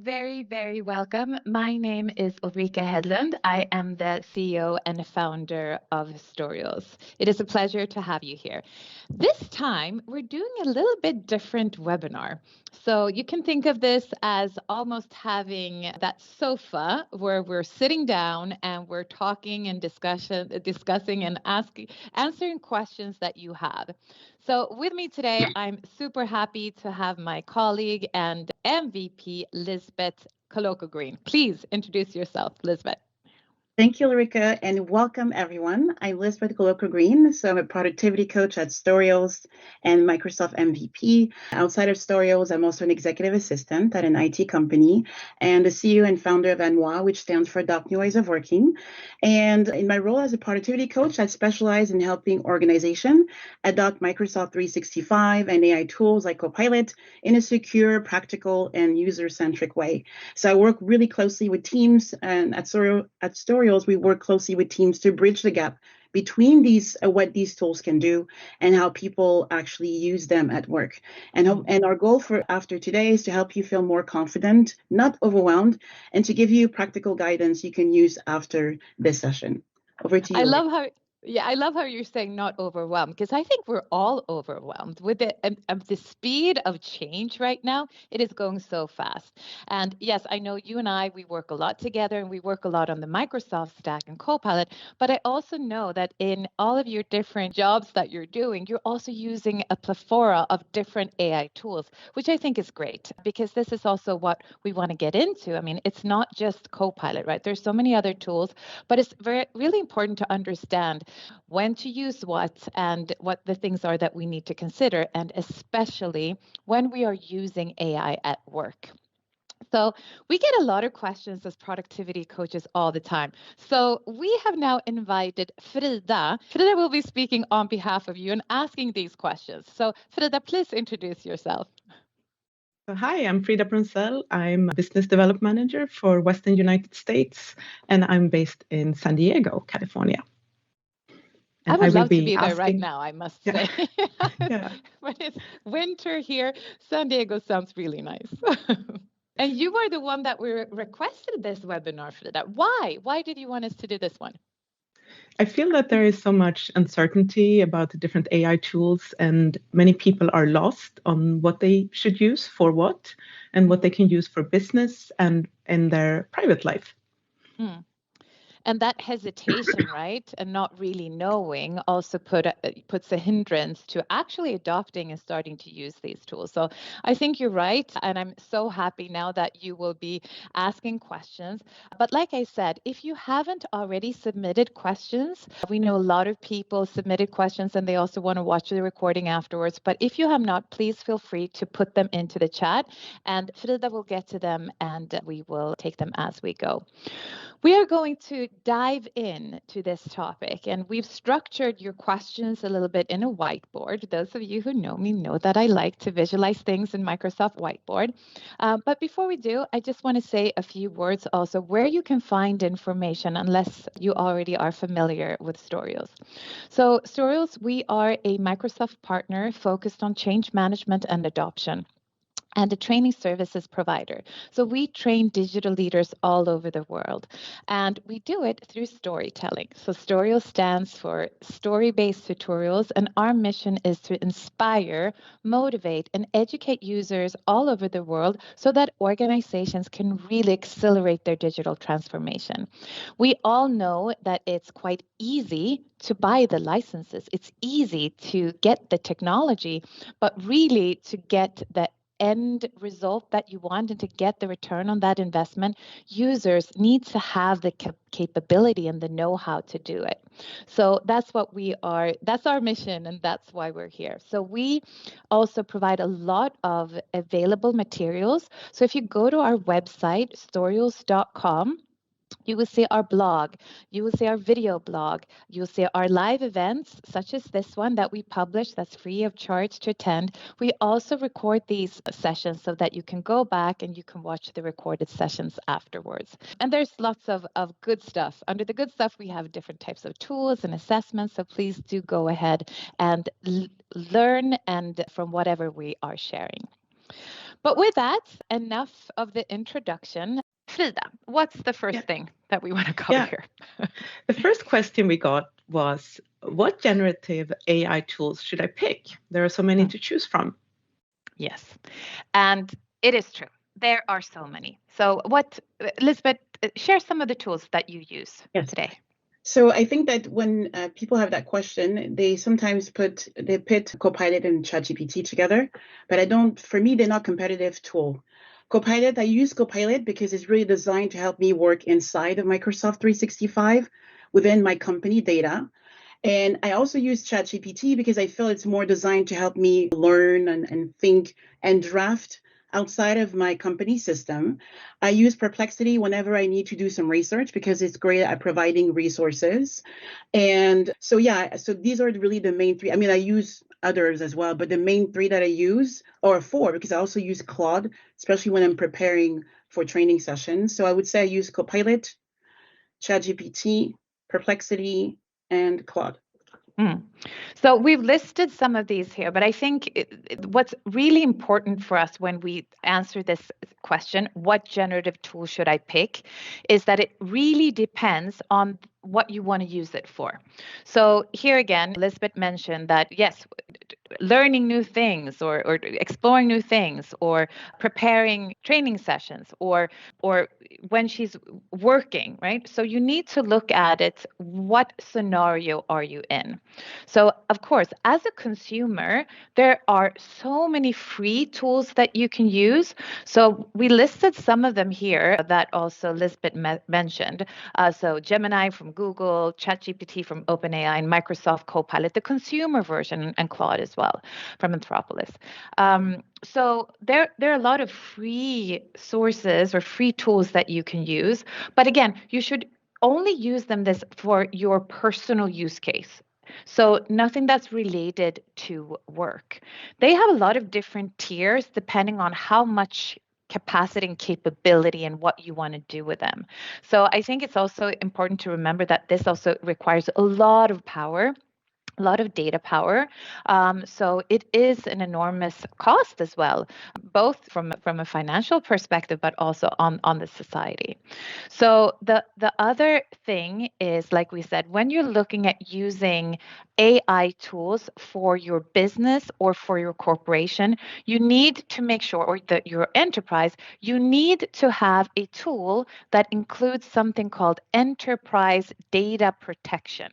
very, very welcome. My name is Ulrika Hedlund. I am the CEO and founder of Storyals. It is a pleasure to have you here. This time, we're doing a little bit different webinar. So you can think of this as almost having that sofa where we're sitting down and we're talking and discussing and answering questions that you have. So with me today, I'm super happy to have my colleague and MVP, Lizebeth Koloko Green. Please introduce yourself, Lizebeth. Thank you, Ulrika, and welcome everyone. I'm Lizebeth Koloko Green, so I'm a productivity coach at Storyals and Microsoft MVP. Outside of Storyals, I'm also an executive assistant at an IT company and the CEO and founder of ANWA, which stands for Adopt New Ways of Working. And in my role as a productivity coach, I specialize in helping organizations adopt Microsoft 365 and AI tools like Copilot in a secure, practical, and user-centric way. So I work really closely with teams, and at Storyals, we work closely with teams to bridge the gap between what these tools can do and how people actually use them at work. And our goal for after today is to help you feel more confident, not overwhelmed, and to give you practical guidance you can use after this session. Over to you. I love how you're saying not overwhelmed, because I think we're all overwhelmed with the speed of change right now. It is going so fast. And yes, I know you and we work a lot together and we work a lot on the Microsoft stack and Copilot, but I also know that in all of your different jobs that you're doing, you're also using a plethora of different AI tools, which I think is great, because this is also what we want to get into. I mean, it's not just Copilot, right? There's so many other tools, but it's really important to understand when to use what and what the things are that we need to consider, and especially when we are using AI at work. So we get a lot of questions as productivity coaches all the time. So we have now invited Frida. Frida will be speaking on behalf of you and asking these questions. So Frida, please introduce yourself. Hi, I'm Frida Brunzell. I'm a business development manager for Western United States, and I'm based in San Diego, California. And I would love to be there right now, I must say. Yeah. When it's winter here, San Diego sounds really nice. And you are the one that requested this webinar, Frida. Why? Why did you want us to do this one? I feel that there is so much uncertainty about the different AI tools, and many people are lost on what they should use for what and what they can use for business and in their private life. And that hesitation, right, and not really knowing also puts a hindrance to actually adopting and starting to use these tools. So I think you're right. And I'm so happy now that you will be asking questions. But like I said, if you haven't already submitted questions, we know a lot of people submitted questions and they also want to watch the recording afterwards. But if you have not, please feel free to put them into the chat and Frida will get to them and we will take them as we go. We are going to dive in to this topic, and we've structured your questions a little bit in a whiteboard. Those of you who know me know that I like to visualize things in Microsoft Whiteboard. But before we do, I just want to say a few words also where you can find information, unless you already are familiar with Storyals. So Storyals, we are a Microsoft partner focused on change management and adoption, and a training services provider. So we train digital leaders all over the world, and we do it through storytelling. So Storyals stands for story-based tutorials, and our mission is to inspire, motivate, and educate users all over the world so that organizations can really accelerate their digital transformation. We all know that it's quite easy to buy the licenses. It's easy to get the technology, but really to get the end result that you want and to get the return on that investment, users need to have the capability and the know-how to do it. So that's our mission, and that's why we're here. So we also provide a lot of available materials. So if you go to our website, storyals.com, you will see our blog, you will see our video blog, you will see our live events, such as this one that we publish that's free of charge to attend. We also record these sessions so that you can go back and you can watch the recorded sessions afterwards. And there's lots of good stuff. Under the good stuff, we have different types of tools and assessments, so please do go ahead and learn and from whatever we are sharing. But with that, enough of the introduction. Frida, what's the first thing that we want to cover here? The first question we got was, what generative AI tools should I pick? There are so many to choose from. Yes, and it is true. There are so many. So Lizebeth, share some of the tools that you use today. So I think that when people have that question, they sometimes pit Copilot and ChatGPT together, but for me, they're not competitive tool. I use Copilot because it's really designed to help me work inside of Microsoft 365 within my company data. And I also use ChatGPT because I feel it's more designed to help me learn and think and draft outside of my company system. I use Perplexity whenever I need to do some research because it's great at providing resources. And so these are really the main three. I mean, I use others as well, but the main three that I use, or four, because I also use Claude, especially when I'm preparing for training sessions. So I would say I use Copilot, ChatGPT, Perplexity, and Claude. So we've listed some of these here, but I think what's really important for us when we answer this question, what generative tool should I pick, is that it really depends on what you want to use it for. So here again, Lizebeth mentioned that, yes, learning new things or exploring new things or preparing training sessions or when she's working, right? So you need to look at it. What scenario are you in? So of course, as a consumer, there are so many free tools that you can use. So we listed some of them here that also Lizebeth mentioned. So Gemini from Google, ChatGPT from OpenAI, and Microsoft Copilot, the consumer version, and Claude as well from Anthropolis. So there are a lot of free sources or free tools that you can use. But again, you should only use them for your personal use case. So nothing that's related to work. They have a lot of different tiers depending on how much capacity and capability and what you want to do with them. So I think it's also important to remember that this also requires a lot of power, a lot of data power. So it is an enormous cost as well, both from a financial perspective, but also on the society. So the other thing is, like we said, when you're looking at using AI tools for your business or for your corporation, you need to make sure, or that your enterprise, you need to have a tool that includes something called enterprise data protection.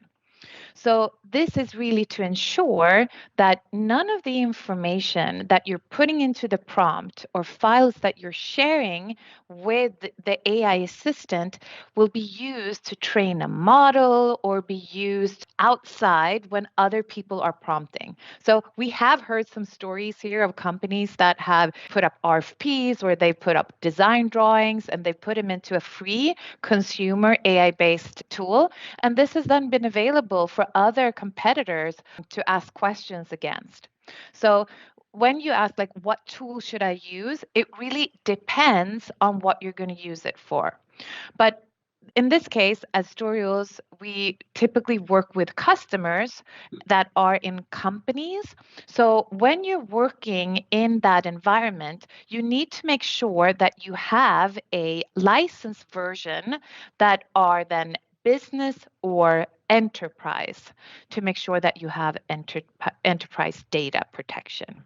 So this is really to ensure that none of the information that you're putting into the prompt or files that you're sharing with the AI assistant will be used to train a model or be used outside when other people are prompting. So we have heard some stories here of companies that have put up RFPs or they put up design drawings and they put them into a free consumer AI-based tool. And this has then been available for other competitors to ask questions against. So when you ask, like, what tool should I use? It really depends on what you're going to use it for. But in this case, as Storyals, we typically work with customers that are in companies. So when you're working in that environment, you need to make sure that you have a licensed version that are then business or enterprise to make sure that you have enterprise data protection.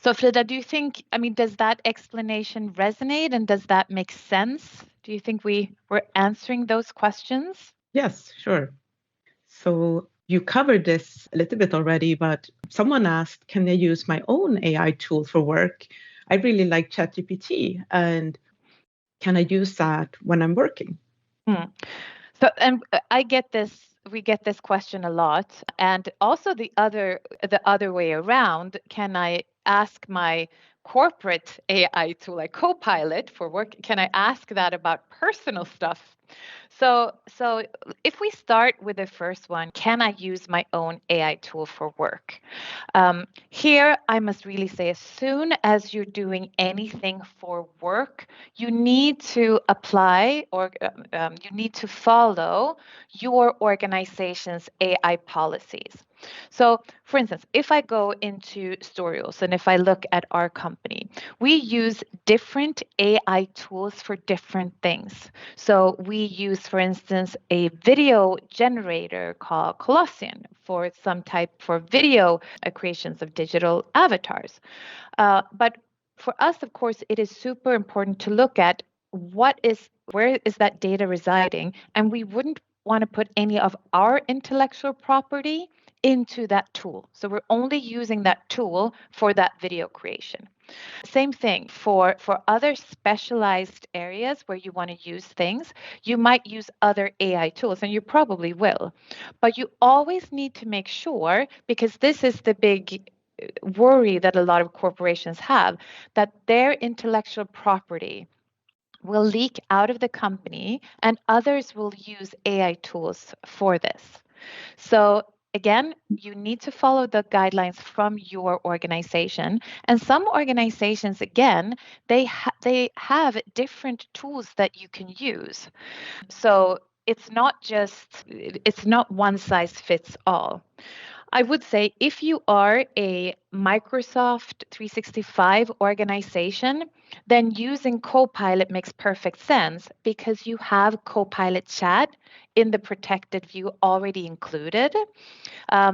So Frida, do you think, does that explanation resonate and does that make sense? Do you think we were answering those questions? Yes, sure. So you covered this a little bit already, but someone asked, can I use my own AI tool for work? I really like ChatGPT, and can I use that when I'm working? So, and we get this question a lot, and also the other way around. Can I ask my corporate AI tool, like Copilot for work? Can I ask that about personal stuff? So if we start with the first one, can I use my own AI tool for work? Here, I must really say, as soon as you're doing anything for work, you need to apply or you need to follow your organization's AI policies. So for instance, if I go into Storyals and if I look at our company, we use different AI tools for different things. So we use, for instance, a video generator called Colossian for some type for video creations of digital avatars. But for us, of course, it is super important to look at where is that data residing, and we wouldn't want to put any of our intellectual property into that tool. So we're only using that tool for that video creation. Same thing for other specialized areas where you want to use things, you might use other AI tools, and you probably will. But you always need to make sure, because this is the big worry that a lot of corporations have, that their intellectual property will leak out of the company and others will use AI tools for this. So again, you need to follow the guidelines from your organization. And some organizations, again, they have different tools that you can use. So it's not one size fits all. I would say if you are a Microsoft 365 organization, then using Copilot makes perfect sense because you have Copilot chat in the protected view already included.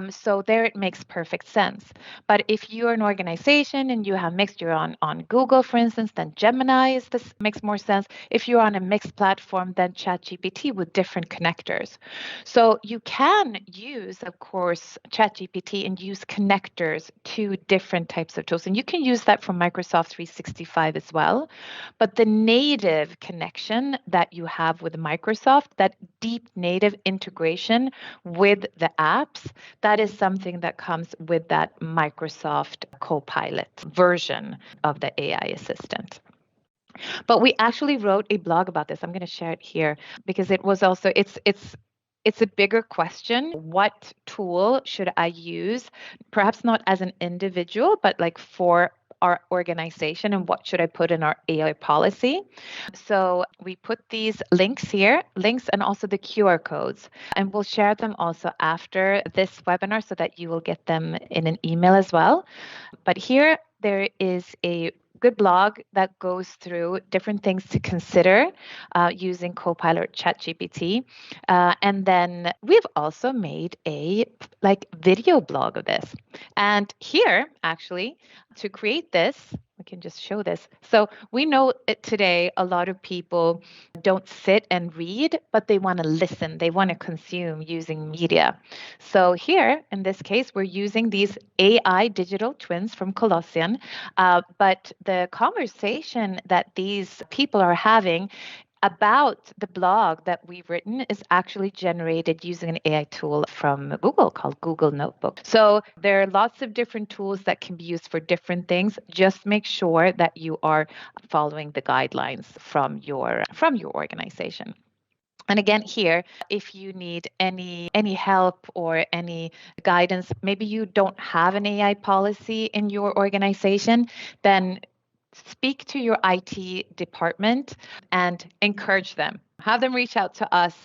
So there it makes perfect sense. But if you're an organization and you have mixed, you're on Google, for instance, then Gemini makes more sense. If you're on a mixed platform, then ChatGPT with different connectors. So you can use, of course, ChatGPT and use connectors to different types of tools. And you can use that from Microsoft 365 as well. But the native connection that you have with Microsoft, that deep native integration with the apps, that is something that comes with that Microsoft Copilot version of the AI assistant. But we actually wrote a blog about this. I'm going to share it here because it was also it's a bigger question. What tool should I use? Perhaps not as an individual, but like for our organization, and what should I put in our AI policy? So we put these links here, links and also the QR codes, and we'll share them also after this webinar so that you will get them in an email as well. But here there is a good blog that goes through different things to consider using Copilot ChatGPT. And then we've also made a video blog of this. And here, actually, to create this, we can just show this. So we know today a lot of people don't sit and read, but they want to listen. They want to consume using media. So here, in this case, we're using these AI digital twins from Colossian, but the conversation that these people are having about the blog that we've written is actually generated using an AI tool from Google called Google Notebook. So there are lots of different tools that can be used for different things. Just make sure that you are following the guidelines from your organization. And again, here, if you need any help or any guidance, maybe you don't have an AI policy in your organization, then speak to your IT department and encourage them. Have them reach out to us.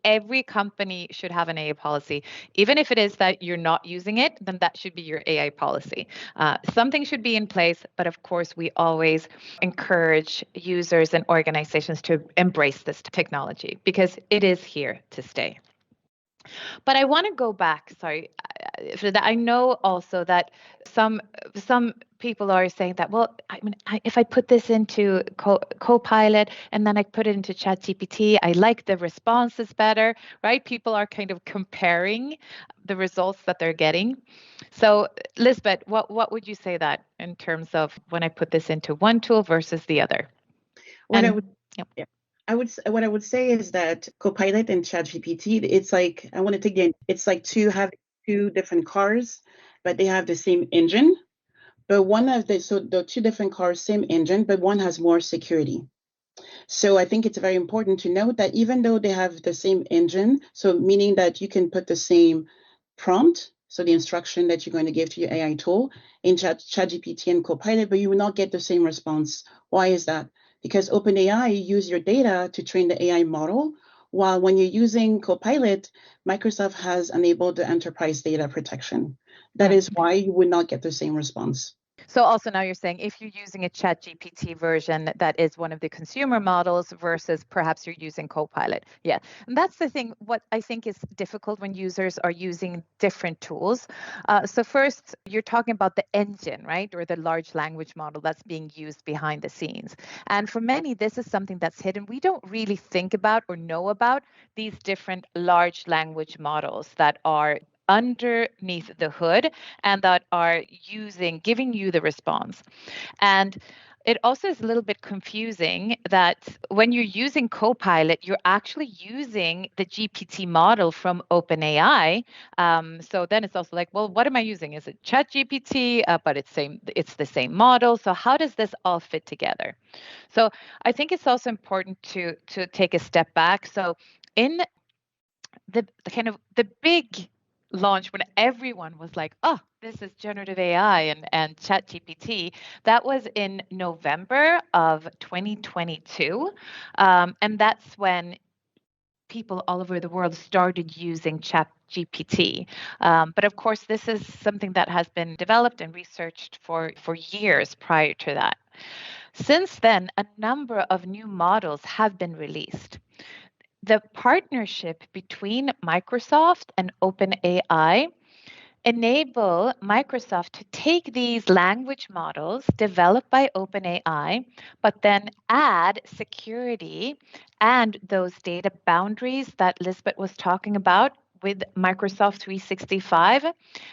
Every company should have an AI policy. Even if it is that you're not using it, then that should be your AI policy. Something should be in place, but of course, we always encourage users and organizations to embrace this technology because it is here to stay. But I want to go back, sorry, Frida, I know also that some people are saying that, well, I mean, if I put this into Copilot and then I put it into ChatGPT, I like the responses better, right? People are kind of comparing the results that they're getting. So, Lizebeth, what would you say that in terms of when I put this into one tool versus the other? What I would say is that Copilot and ChatGPT, it's like, I want to take it's like having two different cars, but they have the same engine. But the two different cars, same engine, but one has more security. So I think it's very important to note that even though they have the same engine, so meaning that you can put the same prompt, so the instruction that you're going to give to your AI tool in ChatGPT and Copilot, but you will not get the same response. Why is that? Because OpenAI use your data to train the AI model, While when you're using Copilot, Microsoft has enabled the enterprise data protection. That is why you would not get the same response. So also now you're saying if you're using a ChatGPT version that is one of the consumer models versus perhaps you're using Copilot. Yeah, and that's the thing. What I think is difficult when users are using different tools. So first, you're talking about the engine, right? Or the large language model that's being used behind the scenes. And for many, this is something that's hidden. We don't really think about or know about these different large language models that are underneath the hood and that are giving you the response. And it also is a little bit confusing that when you're using Copilot, you're actually using the GPT model from OpenAI. So then it's also like, well, what am I using? Is it ChatGPT? But it's the same model. So how does this all fit together? So I think it's also important to take a step back. So in the kind of the big launch when everyone was like, oh, this is generative AI and ChatGPT, that was in November of 2022. And that's when people all over the world started using ChatGPT. But of course, this is something that has been developed and researched for years prior to that. Since then, a number of new models have been released. The partnership between Microsoft and OpenAI enable Microsoft to take these language models developed by OpenAI, but then add security and those data boundaries that Lizebeth was talking about with Microsoft 365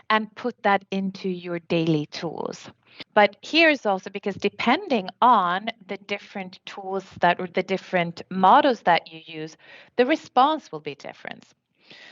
and put that into your daily tools. But here's also because depending on the different tools or the different models that you use, the response will be different.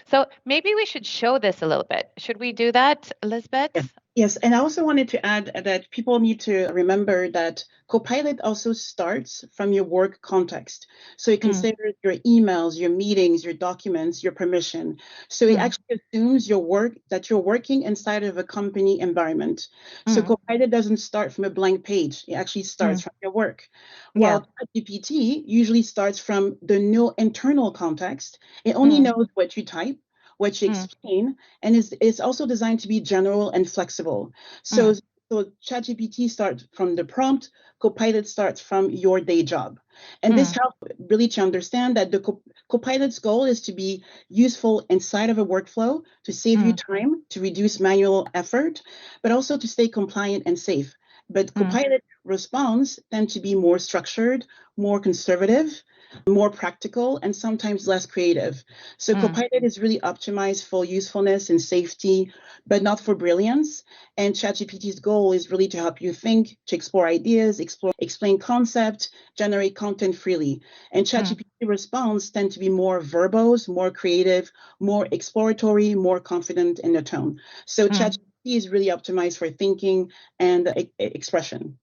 So maybe we should show this a little bit. Should we do that, Lizebeth? Yes, and I also wanted to add that people need to remember that Copilot also starts from your work context. So it considers your emails, your meetings, your documents, your permission. So it actually assumes that you're working inside of a company environment. So Copilot doesn't start from a blank page. It actually starts from your work. While ChatGPT usually starts from the no internal context. It only knows what you type, what you explain, and is also designed to be general and flexible. So ChatGPT starts from the prompt, Copilot starts from your day job. And this helps really to understand that the Copilot's goal is to be useful inside of a workflow, to save you time, to reduce manual effort, but also to stay compliant and safe. But Copilot response tend to be more structured, more conservative, more practical, and sometimes less creative. So Copilot is really optimized for usefulness and safety, but not for brilliance. And ChatGPT's goal is really to help you think, to explore ideas, explain concepts, generate content freely. And ChatGPT response tend to be more verbose, more creative, more exploratory, more confident in the tone. So ChatGPT is really optimized for thinking and expression.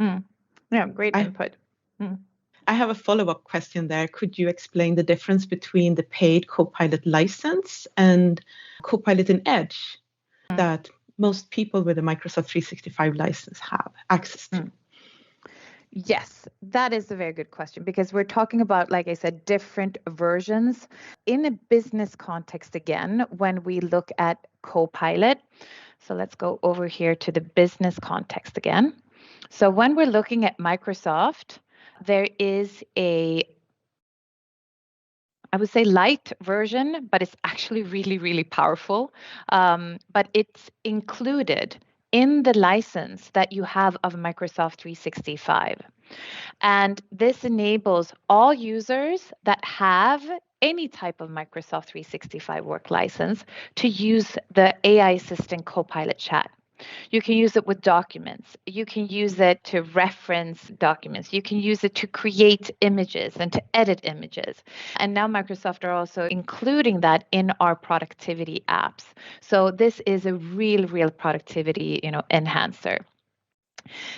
Yeah, great input. I have a follow-up question there. Could you explain the difference between the paid Copilot license and Copilot in Edge that most people with a Microsoft 365 license have access to? Yes, that is a very good question because we're talking about, like I said, different versions. In a business context, again, when we look at Copilot, so let's go over here to the business context again. So when we're looking at Microsoft, there is I would say light version, but it's actually really, really powerful. But it's included in the license that you have of Microsoft 365. And this enables all users that have any type of Microsoft 365 work license to use the AI assistant Copilot chat. You can use it with documents. You can use it to reference documents. You can use it to create images and to edit images. And now Microsoft are also including that in our productivity apps. So this is a real productivity, enhancer.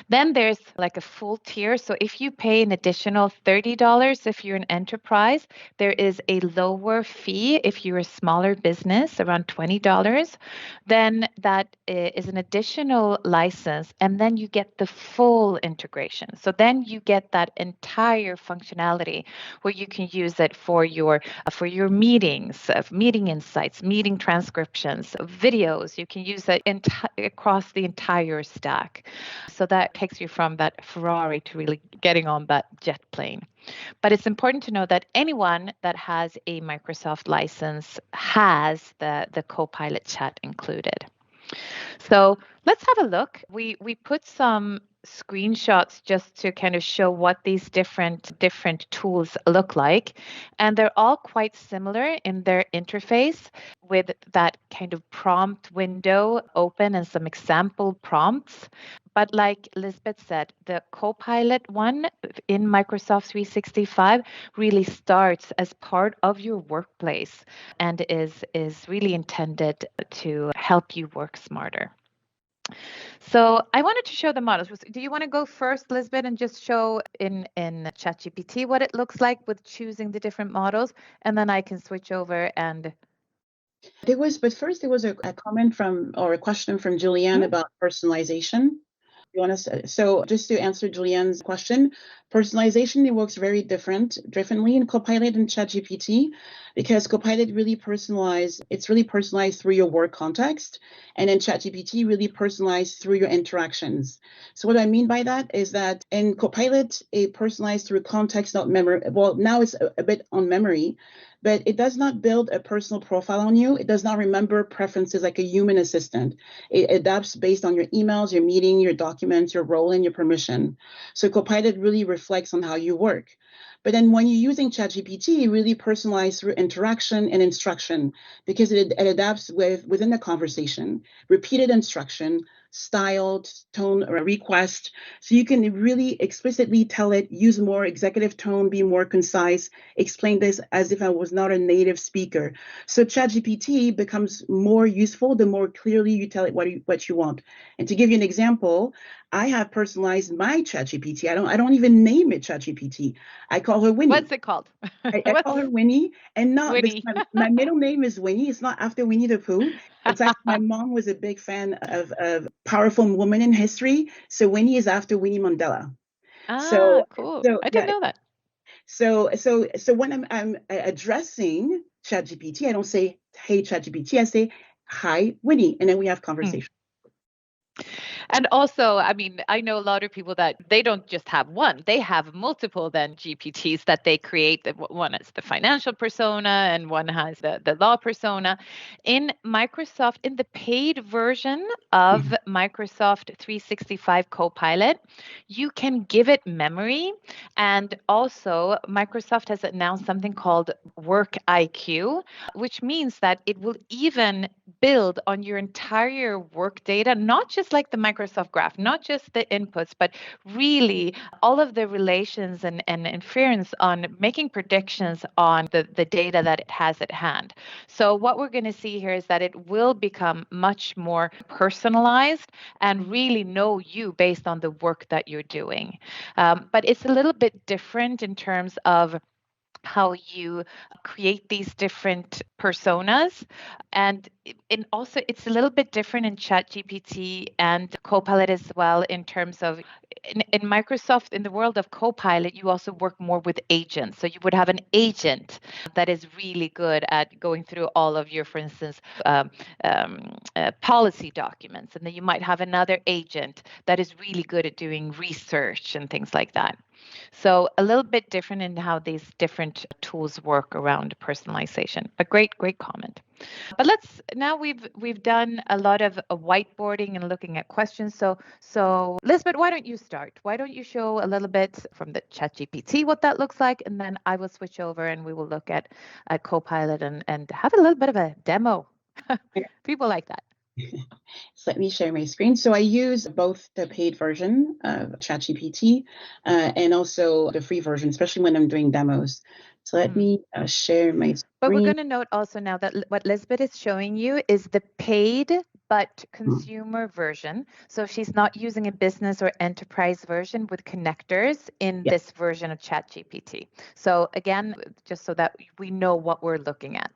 Then there's like a full tier. So if you pay an additional $30, if you're an enterprise, there is a lower fee. If you're a smaller business, around $20, then that is an additional license. And then you get the full integration. So then you get that entire functionality where you can use it for your meetings, meeting insights, meeting transcriptions, videos. You can use it across the entire stack. So that takes you from that Ferrari to really getting on that jet plane. But it's important to know that anyone that has a Microsoft license has the Copilot chat included. So let's have a look. We put some screenshots just to kind of show what these different tools look like. And they're all quite similar in their interface, with that kind of prompt window open and some example prompts. But like Lizebeth said, the Copilot one in Microsoft 365 really starts as part of your workplace and is really intended to help you work smarter. So I wanted to show the models. Do you want to go first, Lizebeth, and just show in ChatGPT what it looks like with choosing the different models, and then I can switch over and. But first there was a comment or a question from Julianne about personalization. So just to answer Julianne's question, personalization, it works very differently in Copilot and ChatGPT, because Copilot it's really personalized through your work context, and then ChatGPT really personalized through your interactions. So what I mean by that is that in Copilot, it personalized through context, not memory. Well, now it's a bit on memory, but it does not build a personal profile on you. It does not remember preferences like a human assistant. It adapts based on your emails, your meeting, your documents, your role, and your permission. So Copilot really reflects on how you work. But then when you're using ChatGPT, it really personalized through interaction and instruction, because it adapts within the conversation, repeated instruction, styled, tone, or request. So you can really explicitly tell it, use more executive tone, be more concise, explain this as if I was not a native speaker. So ChatGPT becomes more useful the more clearly you tell it what you want. And to give you an example, I have personalized my ChatGPT. I don't even name it ChatGPT. I call her Winnie. What's it called? I call her Winnie, and not Winnie. my middle name is Winnie. It's not after Winnie the Pooh. It's actually my mom was a big fan of powerful women in history, so Winnie is after Winnie Mandela. Cool. I didn't know that. So when I'm addressing ChatGPT, I don't say, "Hey ChatGPT," I say, "Hi Winnie," and then we have conversation. And also, I mean, I know a lot of people that they don't just have one, they have multiple then GPTs that they create. One is the financial persona and one has the law persona. In Microsoft, in the paid version of Microsoft 365 Copilot, you can give it memory. And also, Microsoft has announced something called Work IQ, which means that it will even build on your entire work data, not just like the Microsoft graph, not just the inputs, but really all of the relations and inference on making predictions on the data that it has at hand. So what we're going to see here is that it will become much more personalized and really know you based on the work that you're doing. But it's a little bit different in terms of how you create these different personas. And also it's a little bit different in ChatGPT and Copilot as well, in terms of in Microsoft, in the world of Copilot, you also work more with agents. So you would have an agent that is really good at going through all of your, for instance, policy documents. And then you might have another agent that is really good at doing research and things like that. So a little bit different in how these different tools work around personalization. A great comment. But now we've done a lot of whiteboarding and looking at questions. So Lizebeth, why don't you start? Why don't you show a little bit from the ChatGPT what that looks like, and then I will switch over and we will look at Copilot and have a little bit of a demo. People like that. So let me share my screen. So I use both the paid version of ChatGPT and also the free version, especially when I'm doing demos. So let me share my screen. But we're going to note also now that what Lizebeth is showing you is the paid but consumer version. So she's not using a business or enterprise version with connectors in this version of ChatGPT. So again, just so that we know what we're looking at.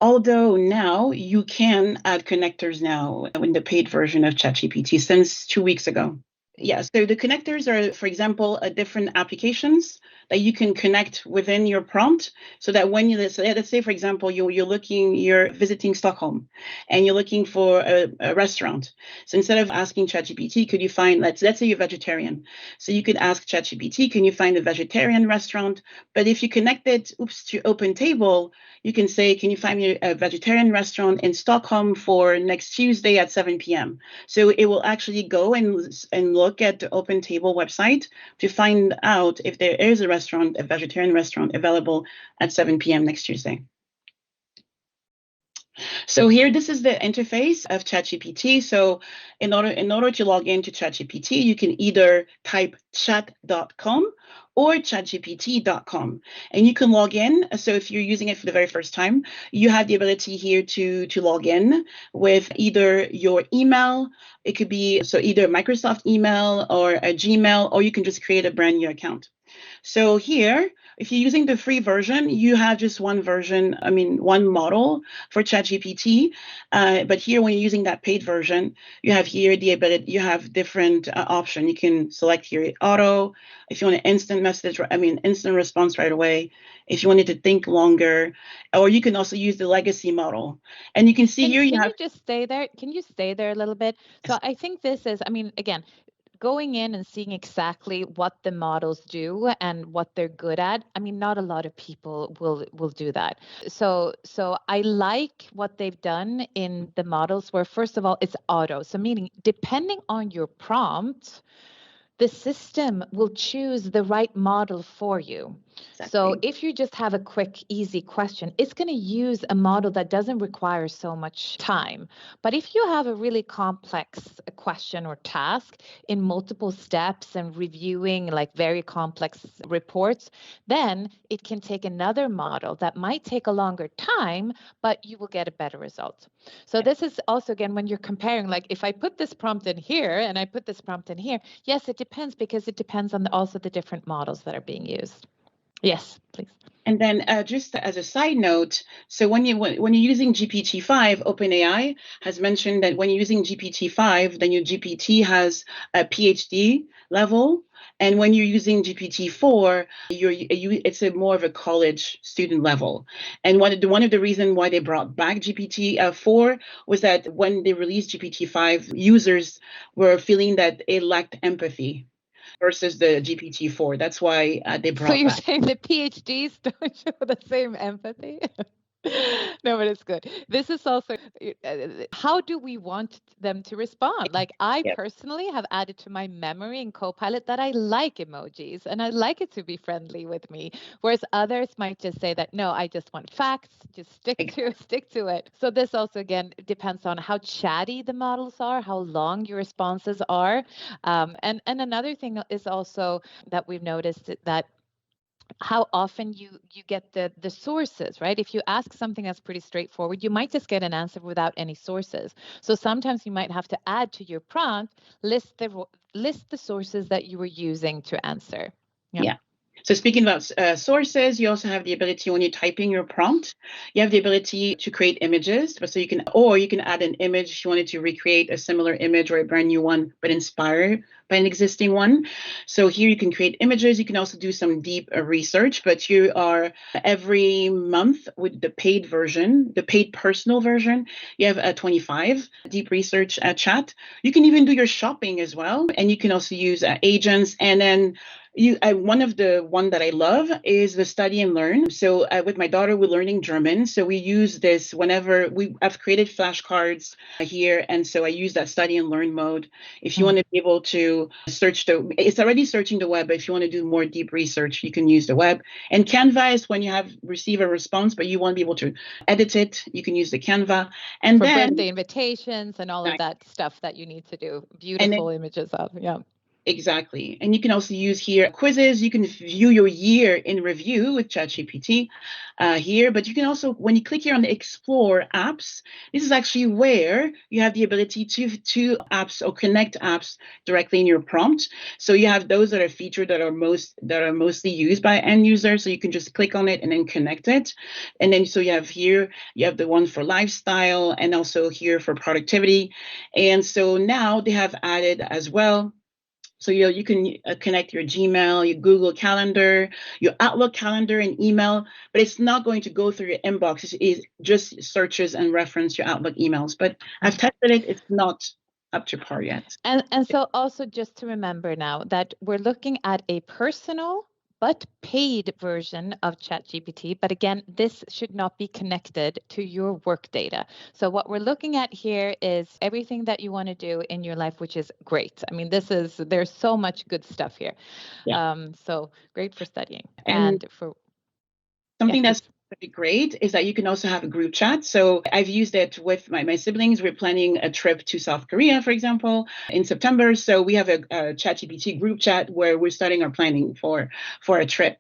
Although now you can add connectors now in the paid version of ChatGPT since 2 weeks ago. Yeah, so the connectors are, for example, different applications that you can connect within your prompt, so that when let's say, for example, you're visiting Stockholm and you're looking for a restaurant. So instead of asking ChatGPT, could you find, let's say you're vegetarian. So you could ask ChatGPT, can you find a vegetarian restaurant? But if you connect it to OpenTable, you can say, can you find me a vegetarian restaurant in Stockholm for next Tuesday at 7 p.m. So it will actually go and look at the OpenTable website to find out if there is a vegetarian restaurant available at 7 p.m. next Tuesday. So here, this is the interface of ChatGPT. So in order to log into ChatGPT, you can either type chat.com or chatgpt.com, and you can log in. So if you're using it for the very first time, you have the ability here to log in with either your email. It could be either Microsoft email or a Gmail, or you can just create a brand new account. So here, if you're using the free version, you have just one model for ChatGPT. But here, when you're using that paid version, you have here the ability, you have different options. You can select here auto, if you want an instant response right away, if you wanted to think longer, or you can also use the legacy model. And you can see here you have. Can you just stay there? Can you stay there a little bit? So I think this is, again, going in and seeing exactly what the models do and what they're good at. Not a lot of people will do that. So I like what they've done in the models where, first of all, it's auto. So meaning, depending on your prompt, the system will choose the right model for you. Exactly. So if you just have a quick, easy question, it's going to use a model that doesn't require so much time. But if you have a really complex question or task in multiple steps and reviewing like very complex reports, then it can take another model that might take a longer time, but you will get a better result. So this is also, again, when you're comparing, like if I put this prompt in here and I put this prompt in here, yes, it depends, because it depends on also the different models that are being used. Yes, please. And then just as a side note, so when you're using GPT-5, OpenAI has mentioned that when you're using GPT-5, then your GPT has a PhD level. And when you're using GPT-4, it's more of a college student level. And one of the reasons why they brought back GPT-4 was that when they released GPT-5, users were feeling that it lacked empathy versus the GPT-4. That's why they brought. So you're saying the PhDs don't show the same empathy? No, but it's good. This is also, how do we want them to respond? Like I personally have added to my memory in Copilot that I like emojis and I like it to be friendly with me. Whereas others might just say that, no, I just want facts, just stick to it. So this also, again, depends on how chatty the models are, how long your responses are. And another thing is also that we've noticed that how often you get the sources, right? If you ask something that's pretty straightforward, you might just get an answer without any sources. So sometimes you might have to add to your prompt, list the sources that you were using to answer. Yeah. So speaking about sources, you also have the ability, when you're typing your prompt, you have the ability to create images. So you can add an image if you wanted to recreate a similar image or a brand new one, but inspired by an existing one. So here you can create images. You can also do some deep research, but you are every month with the paid version, the paid personal version, you have a 25 deep research chat. You can even do your shopping as well. And you can also use agents. And then one that I love is the study and learn. So with my daughter, we're learning German. So we use this whenever I've created flashcards here. And so I use that study and learn mode. If you want to be able to search it's already searching the web, but if you want to do more deep research, you can use the web. And Canva is when you receive a response, but you want to be able to edit it. You can use the Canva. And for then birthday invitations and all of that stuff that you need to do. Beautiful images of, Exactly. And you can also use here quizzes. You can view your year in review with ChatGPT here, but you can also, when you click here on the Explore apps, this is actually where you have the ability to apps or connect apps directly in your prompt. So you have those that are featured that are mostly used by end users. So you can just click on it and then connect it. And then so you have here, you have the one for lifestyle and also here for productivity. And so now they have added as well. So you can connect your Gmail, your Google Calendar, your Outlook calendar and email, but it's not going to go through your inbox. It just searches and reference your Outlook emails. But I've tested it. It's not up to par yet. And so also just to remember now that we're looking at a personal but paid version of ChatGPT. But again, this should not be connected to your work data. So what we're looking at here is everything that you want to do in your life, which is great. I mean, there's so much good stuff here. Yeah. So great for studying And for something that's pretty great is that you can also have a group chat. So I've used it with my siblings. We're planning a trip to South Korea, for example, in September. So we have a ChatGPT group chat where we're starting our planning for a trip.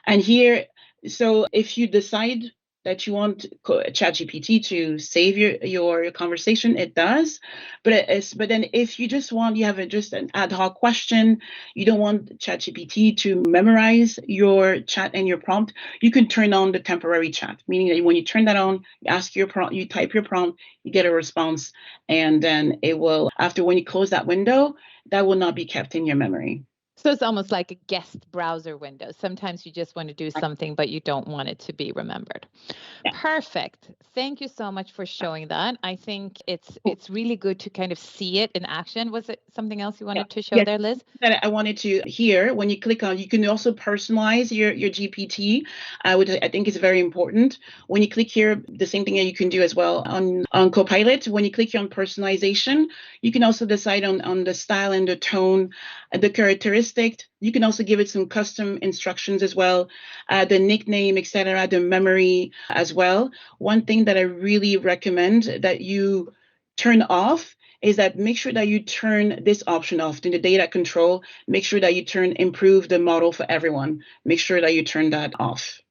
And here, so if you decide that you want ChatGPT to save your conversation, it does. But then if you just want, you have just an ad hoc question, you don't want ChatGPT to memorize your chat and your prompt, you can turn on the temporary chat, meaning that when you turn that on, you ask your prompt, you type your prompt, you get a response, and then it will, after when you close that window, that will not be kept in your memory. So it's almost like a guest browser window. Sometimes you just want to do something, but you don't want it to be remembered. Yeah. Perfect. Thank you so much for showing that. I think it's really good to kind of see it in action. Was it something else you wanted to show there, Liz? That I wanted to hear, when you click on, you can also personalize your GPT, which I think is very important. When you click here, the same thing that you can do as well on Copilot. When you click here on personalization, you can also decide on the style and the tone, the characteristic. You can also give it some custom instructions as well, the nickname, etc., the memory as well. One thing that I really recommend that you turn off is that make sure that you turn this option off in the data control. Make sure that you improve the model for everyone. Make sure that you turn that off.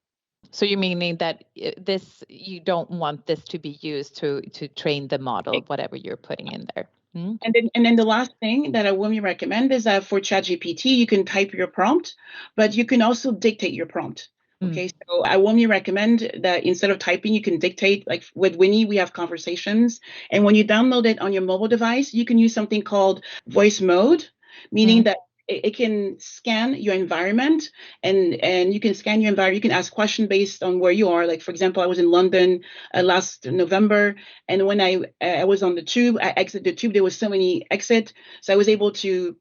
So you meaning that you don't want this to be used to train the model, whatever you're putting in there. And then the last thing that I would recommend is that for ChatGPT, you can type your prompt, but you can also dictate your prompt. Okay, so I warmly recommend that instead of typing, you can dictate. Like with Winnie, we have conversations. And when you download it on your mobile device, you can use something called voice mode, meaning that it can scan your environment and you can scan your environment. You can ask questions based on where you are. Like, for example, I was in London last November, and when I was on the tube, I exited the tube. There was so many exits. So I was able to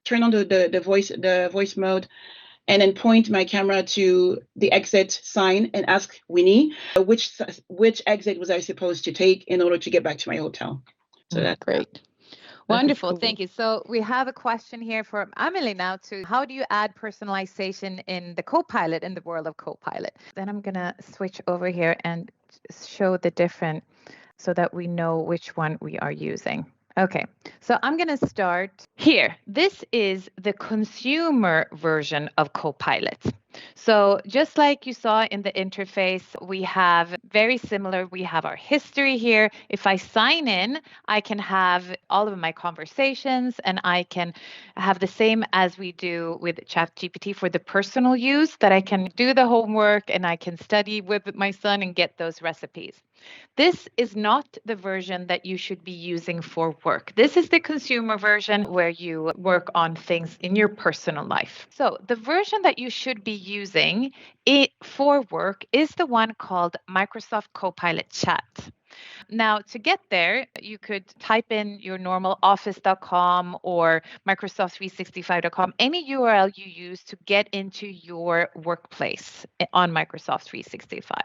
turn on the voice mode and then point my camera to the exit sign and ask Winnie which exit was I supposed to take in order to get back to my hotel. So that's great. Wonderful. Cool. Thank you. So we have a question here from Amelie now to how do you add personalization in the Copilot, in the world of Copilot? Then I'm going to switch over here and show the different so that we know which one we are using. Okay, so I'm going to start here. This is the consumer version of Copilot. So just like you saw in the interface, we have very similar. We have our history here. If I sign in, I can have all of my conversations and I can have the same as we do with ChatGPT for the personal use, that I can do the homework and I can study with my son and get those recipes. This is not the version that you should be using for work. This is the consumer version where you work on things in your personal life. So the version that you should be using for work is the one called Microsoft Copilot Chat. Now, to get there, you could type in your normal office.com or Microsoft365.com, any URL you use to get into your workplace on Microsoft 365.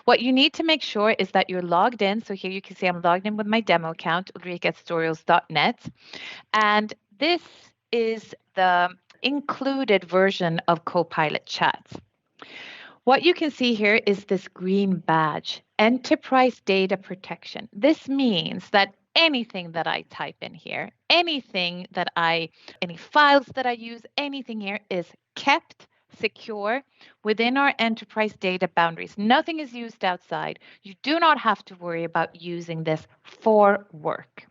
What you need to make sure is that you're logged in. So here you can see I'm logged in with my demo account, Ulrika at Storyals.net. And this is the included version of Copilot Chat. What you can see here is this green badge, Enterprise Data Protection. This means that anything that I type in here, any files that I use, anything here is kept secure within our enterprise data boundaries. Nothing is used outside. You do not have to worry about using this for work.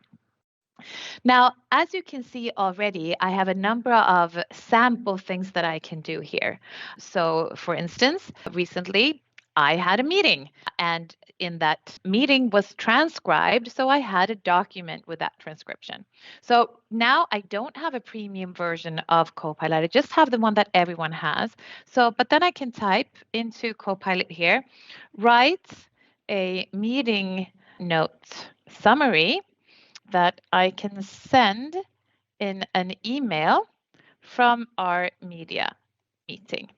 Now, as you can see already, I have a number of sample things that I can do here. So, for instance, recently I had a meeting, and in that meeting was transcribed, so I had a document with that transcription. So now I don't have a premium version of Copilot. I just have the one that everyone has. So, but then I can type into Copilot here, write a meeting note summary that I can send in an email from our media meeting.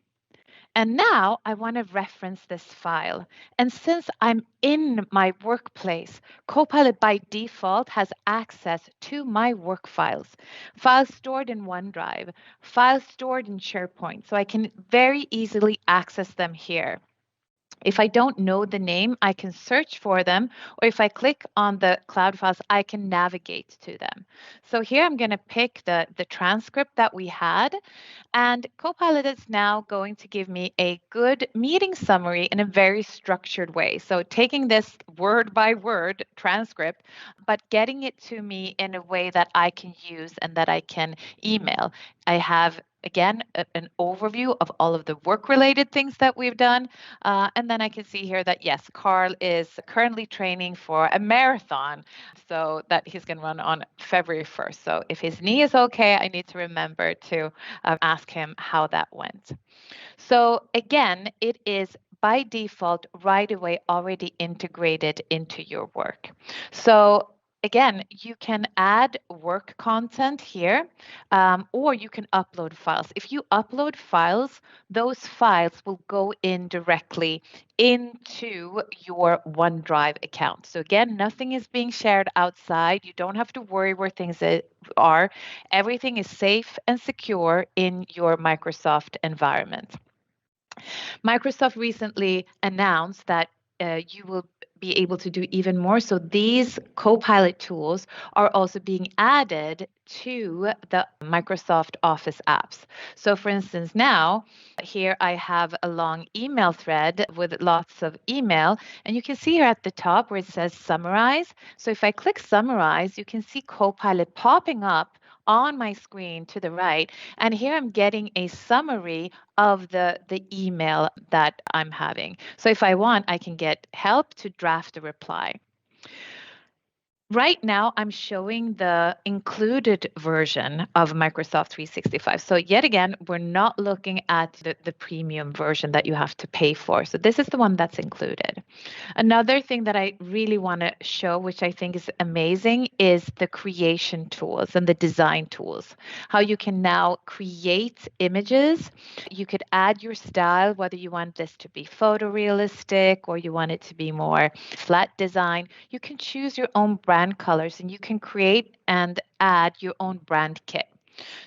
And now I want to reference this file. And since I'm in my workplace, Copilot by default has access to my work files stored in OneDrive, files stored in SharePoint. So I can very easily access them here. If I don't know the name, I can search for them, or if I click on the cloud files, I can navigate to them. So here I'm going to pick the transcript that we had, and Copilot is now going to give me a good meeting summary in a very structured way. So taking this word by word transcript, but getting it to me in a way that I can use and that I can email. I have, again, an overview of all of the work-related things that we've done. And then I can see here that, yes, Carl is currently training for a marathon, so that he's going to run on February 1st. So if his knee is okay, I need to remember to ask him how that went. So again, it is by default right away already integrated into your work. So again, you can add work content here, or you can upload files. If you upload files, those files will go in directly into your OneDrive account. So again, nothing is being shared outside. You don't have to worry where things are. Everything is safe and secure in your Microsoft environment. Microsoft recently announced that you will be able to do even more. So these Copilot tools are also being added to the Microsoft Office apps. So for instance, now here I have a long email thread with lots of email, and you can see here at the top where it says summarize. So if I click summarize, you can see Copilot popping up on my screen to the right. And here I'm getting a summary of the email that I'm having. So if I want, I can get help to draft a reply. Right now, I'm showing the included version of Microsoft 365. So yet again, we're not looking at the premium version that you have to pay for. So this is the one that's included. Another thing that I really want to show, which I think is amazing, is the creation tools and the design tools. How you can now create images. You could add your style, whether you want this to be photorealistic or you want it to be more flat design. You can choose your own brand colors, and you can create and add your own brand kit.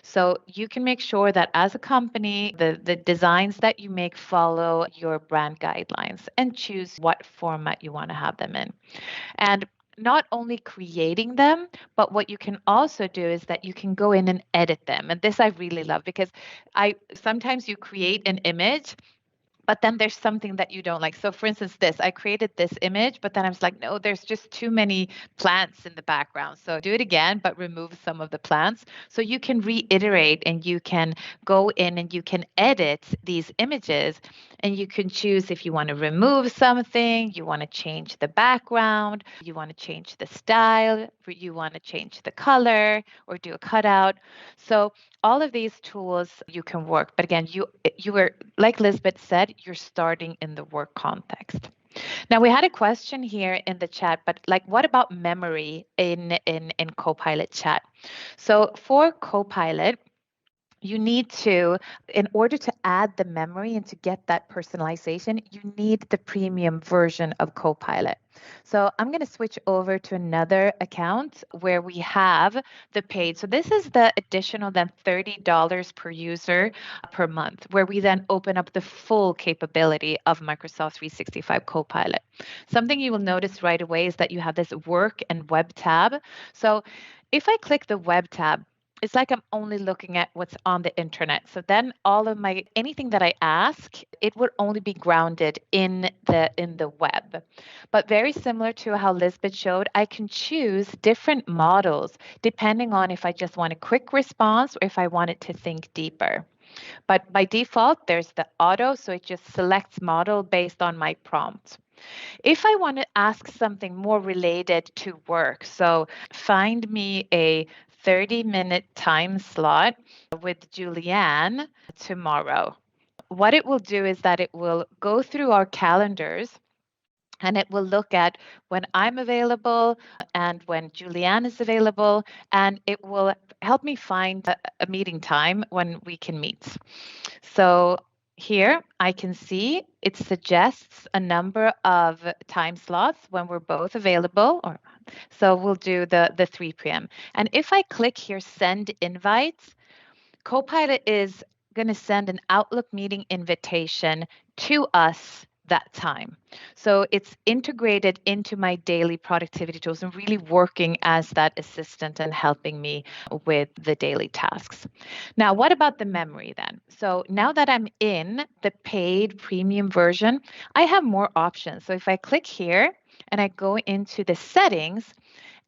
So you can make sure that as a company, the designs that you make follow your brand guidelines and choose what format you want to have them in. And not only creating them, but what you can also do is that you can go in and edit them. And this I really love, because sometimes you create an image, but then there's something that you don't like. So for instance, I created this image, but then I was like, no, there's just too many plants in the background. So do it again, but remove some of the plants. So you can reiterate and you can go in and you can edit these images, and you can choose if you want to remove something, you want to change the background, you want to change the style, or you want to change the color or do a cutout. So all of these tools you can work, but again, you were, like Lizebeth said, you're starting in the work context. Now we had a question here in the chat, but like, what about memory in Copilot chat? So for Copilot, you need to, in order to add the memory and to get that personalization, you need the premium version of Copilot. So I'm going to switch over to another account where we have the paid. So this is the additional then $30 per user per month, where we then open up the full capability of Microsoft 365 Copilot. Something you will notice right away is that you have this work and web tab. So if I click the web tab, it's like I'm only looking at what's on the internet. So then all of anything that I ask, it would only be grounded in the web. But very similar to how Lizebeth showed, I can choose different models depending on if I just want a quick response or if I want it to think deeper. But by default, there's the auto, so it just selects model based on my prompt. If I want to ask something more related to work, so find me a 30-minute time slot with Julianne tomorrow. What it will do is that it will go through our calendars and it will look at when I'm available and when Julianne is available, and it will help me find a meeting time when we can meet. So here I can see it suggests a number of time slots when we're both available. So we'll do the 3 p.m. And if I click here, send invites, Copilot is going to send an Outlook meeting invitation to us that time. So it's integrated into my daily productivity tools and really working as that assistant and helping me with the daily tasks. Now, what about the memory then? So now that I'm in the paid premium version, I have more options. So if I click here and I go into the settings,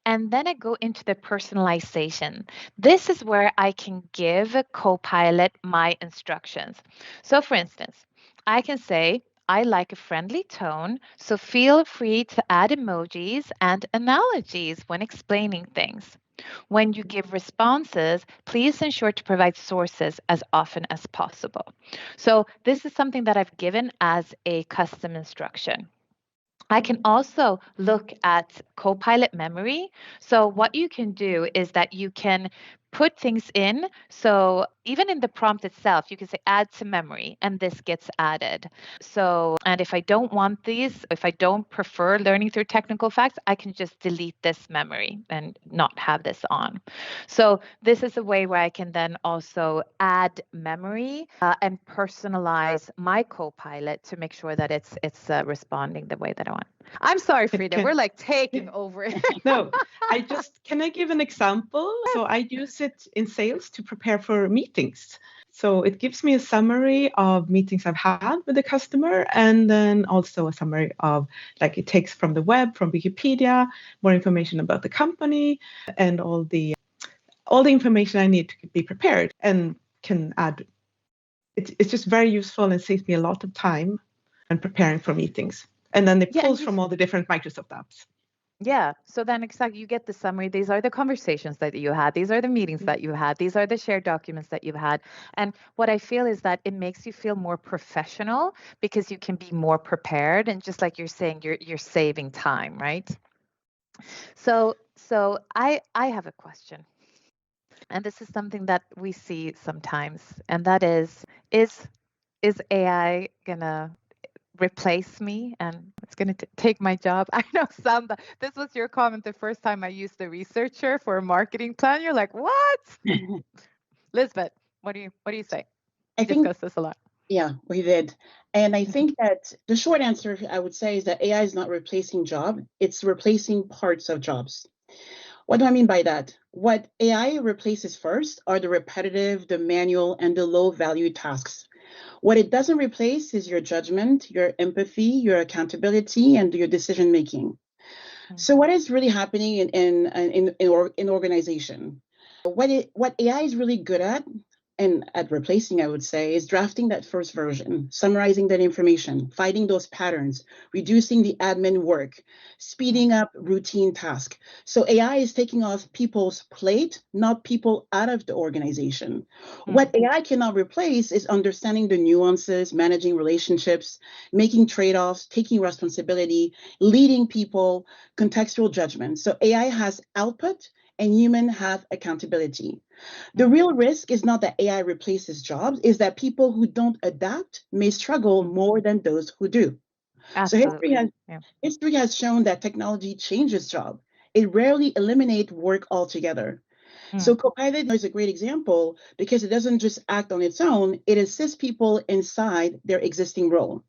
and then I go into the personalization. This is where I can give Copilot my instructions. So for instance, I can say, I like a friendly tone, so feel free to add emojis and analogies when explaining things. When you give responses, please ensure to provide sources as often as possible. So this is something that I've given as a custom instruction. I can also look at Copilot memory. So what you can do is that you can put things in. So even in the prompt itself, you can say add to memory, and this gets added. So, and if I don't want these, if I don't prefer learning through technical facts, I can just delete this memory and not have this on. So this is a way where I can then also add memory and personalize my Copilot to make sure that it's responding the way that I want. I'm sorry, Frida, we're like taking over. No, can I give an example? So I use it in sales to prepare for meetings. So it gives me a summary of meetings I've had with the customer, and then also a summary of, like, it takes from the web, from Wikipedia, more information about the company, and all the information I need to be prepared, and can add. It's just very useful and saves me a lot of time when preparing for meetings. And then it pulls from all the different Microsoft apps. Yeah. So then exactly, you get the summary. These are the conversations that you had. These are the meetings that you had. These are the shared documents that you've had. And what I feel is that it makes you feel more professional because you can be more prepared. And just like you're saying, you're saving time, right? So I have a question. And this is something that we see sometimes. And that is AI gonna replace me and it's going to take my job? I know, Sandra, this was your comment the first time I used the researcher for a marketing plan. You're like, what? Lizebeth, what do you say? We discussed this a lot. Yeah, we did. And I think that the short answer I would say is that AI is not replacing job. It's replacing parts of jobs. What do I mean by that? What AI replaces first are the repetitive, the manual, and the low value tasks. What it doesn't replace is your judgment, your empathy, your accountability, and your decision making. Mm-hmm. So what is really happening in organization? What AI is really good at, and at replacing, I would say, is drafting that first version, summarizing that information, finding those patterns, reducing the admin work, speeding up routine tasks. So AI is taking off people's plate, not people out of the organization. Mm-hmm. What AI cannot replace is understanding the nuances, managing relationships, making trade-offs, taking responsibility, leading people, contextual judgment. So AI has output and humans have accountability. The real risk is not that AI replaces jobs, is that people who don't adapt may struggle more than those who do. Absolutely. So history has shown that technology changes jobs. It rarely eliminates work altogether. So Copilot is a great example because it doesn't just act on its own, it assists people inside their existing role.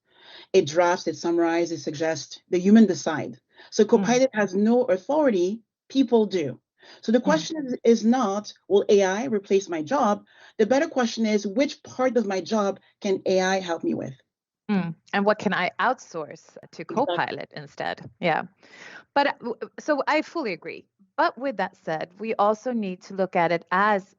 It drafts, it summarizes, it suggests, the human decide. So Copilot has no authority, people do. So the question is not, will AI replace my job? The better question is, which part of my job can AI help me with? And what can I outsource to Copilot instead? Yeah. But so I fully agree. But with that said, we also need to look at it as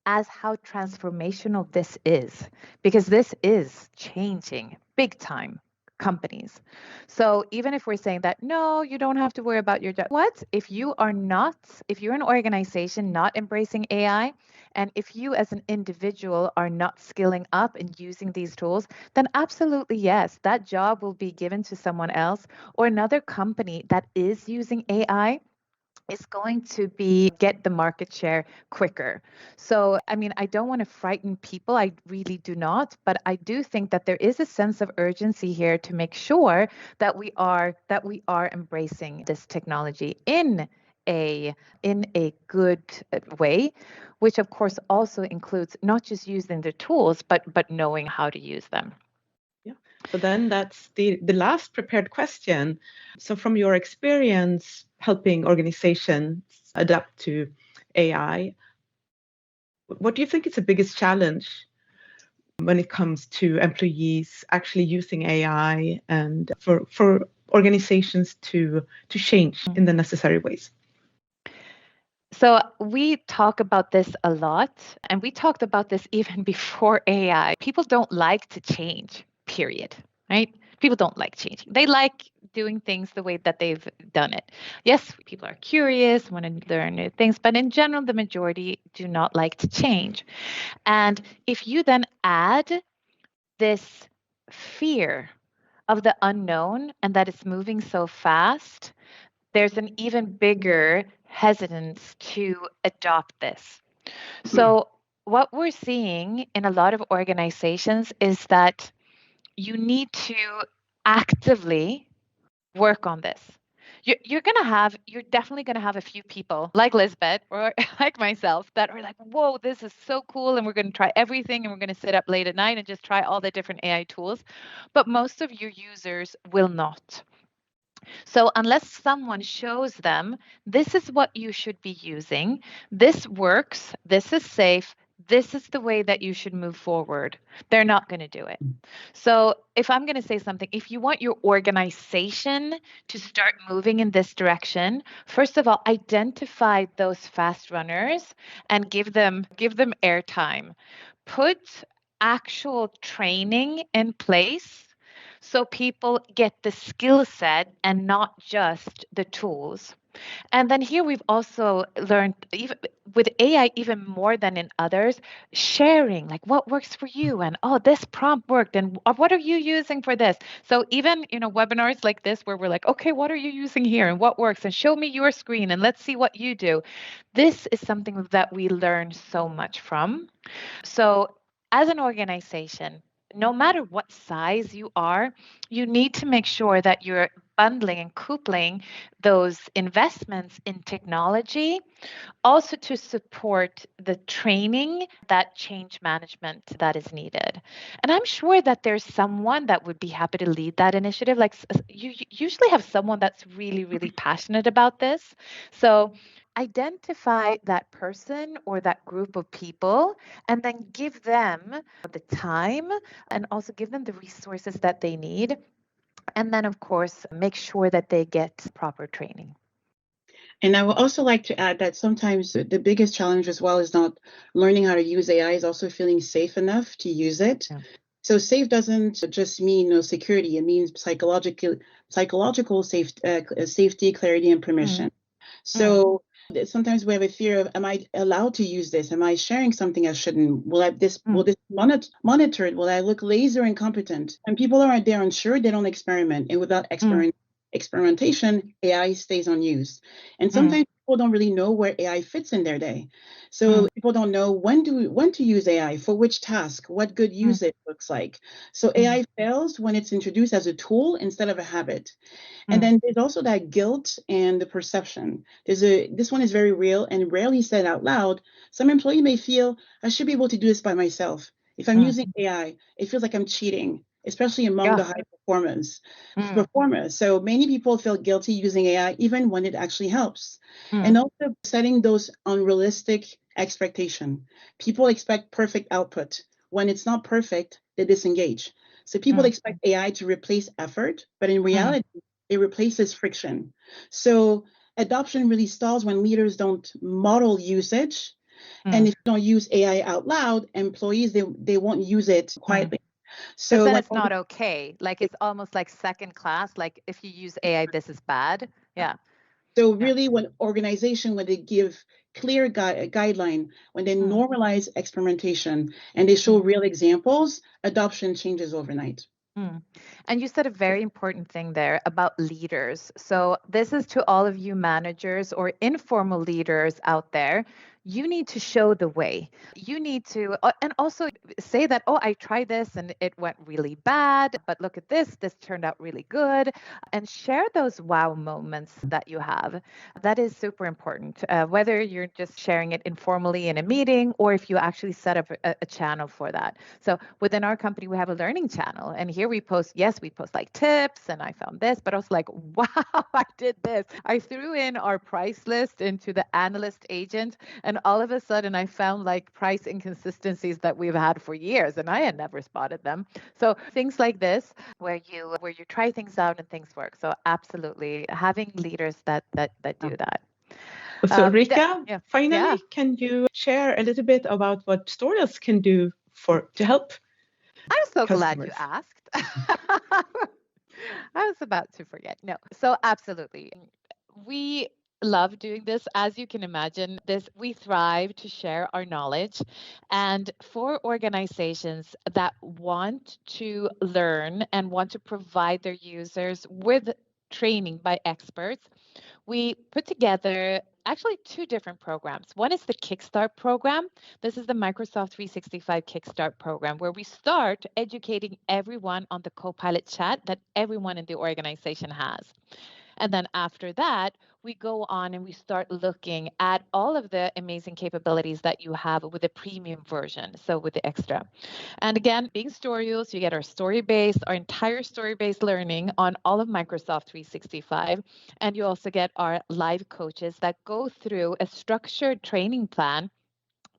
how transformational this is, because this is changing big time companies. So even if we're saying that, no, you don't have to worry about your job. What if you're an organization not embracing AI, and if you as an individual are not skilling up and using these tools, then absolutely yes, that job will be given to someone else, or another company that is using AI is going to get the market share quicker. So, I mean, I don't want to frighten people. I really do not. But I do think that there is a sense of urgency here to make sure that we are embracing this technology in a good way, which of course also includes not just using the tools, but knowing how to use them. Yeah. So then that's the last prepared question. So from your experience helping organizations adapt to AI, what do you think is the biggest challenge when it comes to employees actually using AI and for organizations to change in the necessary ways? So we talk about this a lot, and we talked about this even before AI. People don't like to change, period, right? People don't like changing. They like doing things the way that they've done it. Yes, people are curious, want to learn new things, but in general, the majority do not like to change. And if you then add this fear of the unknown and that it's moving so fast, there's an even bigger hesitance to adopt this. So what we're seeing in a lot of organizations is that you need to actively work on this. You're definitely going to have a few people like Lizebeth or like myself that are like, whoa, this is so cool. And we're going to try everything. And we're going to sit up late at night and just try all the different AI tools. But most of your users will not. So unless someone shows them, this is what you should be using, this works, this is safe, this is the way that you should move forward, they're not going to do it. So if I'm going to say something, if you want your organization to start moving in this direction, first of all, identify those fast runners and give them airtime. Put actual training in place so people get the skill set and not just the tools. And then here we've also learned, even with AI, even more than in others, sharing like what works for you, and oh, this prompt worked, and what are you using for this? So even webinars like this where we're like, okay, what are you using here and what works, and show me your screen and let's see what you do. This is something that we learn so much from. So as an organization, no matter what size you are, you need to make sure that you're bundling and coupling those investments in technology also to support the training, that change management that is needed. And I'm sure that there's someone that would be happy to lead that initiative. Like you usually have someone that's really, really passionate about this. So identify that person or that group of people and then give them the time and also give them the resources that they need. And then, of course, make sure that they get proper training. And I would also like to add that sometimes the biggest challenge as well is not learning how to use AI, is also feeling safe enough to use it. Yeah. So safe doesn't just mean security. It means psychological safety, clarity, and permission. So sometimes we have a fear of, am I allowed to use this? Am I sharing something I shouldn't? Will this monitored? Will I look lazy or incompetent? And people are there unsure, they don't experiment. And without experimentation, AI stays unused. And sometimes people people don't really know where AI fits in their day. So people don't know when to use AI for which task, what good usage looks like. So AI fails when it's introduced as a tool instead of a habit. And then there's also that guilt and the perception. This one is very real and rarely said out loud. Some employee may feel, I should be able to do this by myself. If I'm using AI, it feels like I'm cheating, especially among the high performers. So many people feel guilty using AI even when it actually helps. And also setting those unrealistic expectations. People expect perfect output. When it's not perfect, they disengage. So people expect AI to replace effort, but in reality, it replaces friction. So adoption really stalls when leaders don't model usage. And if you don't use AI out loud, employees, they won't use it quietly. So then it's not okay. Like it's almost like second class. Like if you use AI, this is bad. Yeah. So really when they give clear guideline, when they normalize experimentation and they show real examples, adoption changes overnight. And you said a very important thing there about leaders. So this is to all of you managers or informal leaders out there. You need to show the way. You need to, and also say that, oh, I tried this and it went really bad, but look at this turned out really good. And share those wow moments that you have. That is super important, whether you're just sharing it informally in a meeting or if you actually set up a channel for that. So within our company, we have a learning channel. And here we post like tips and I found this, but also like, wow, I did this. I threw in our price list into the analyst agent. And all of a sudden, I found like price inconsistencies that we've had for years, and I had never spotted them. So things like this, where you try things out and things work. So absolutely, having leaders that do that. So Ulrika, finally, can you share a little bit about what Storyals can do to help? I'm so customers? Glad you asked. I was about to forget. No, so absolutely, we love doing this. As you can imagine, we thrive to share our knowledge. And for organizations that want to learn and want to provide their users with training by experts, we put together actually two different programs. One is the Kick-start program. This is the Microsoft 365 Kick-start program, where we start educating everyone on the Copilot chat that everyone in the organization has. And then after that, we go on and we start looking at all of the amazing capabilities that you have with the premium version, so with the extra. And again, being Storyals, you get our entire story-based learning on all of Microsoft 365. And you also get our live coaches that go through a structured training plan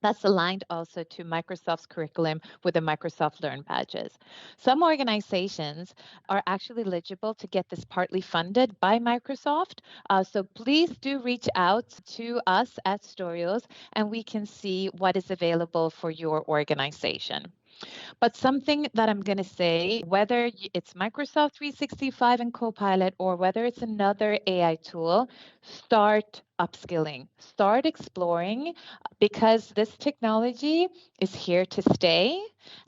that's aligned also to Microsoft's curriculum with the Microsoft Learn badges. Some organizations are actually eligible to get this partly funded by Microsoft. So please do reach out to us at Storyals and we can see what is available for your organization. But something that I'm going to say, whether it's Microsoft 365 and Copilot or whether it's another AI tool, start upskilling, start exploring, because this technology is here to stay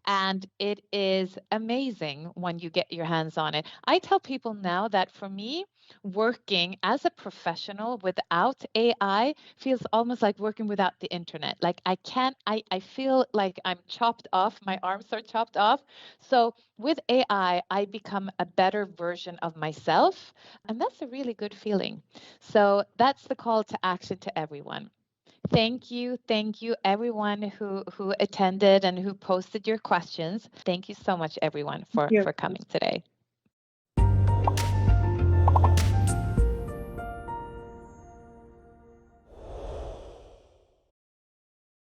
and it is amazing when you get your hands on it. I tell people now that for me, working as a professional without AI feels almost like working without the internet. Like I feel like I'm chopped off, my arms are chopped off. So with AI, I become a better version of myself. And that's a really good feeling. So that's the call to action to everyone. Thank you everyone who attended and who posted your questions. Thank you so much everyone for coming today.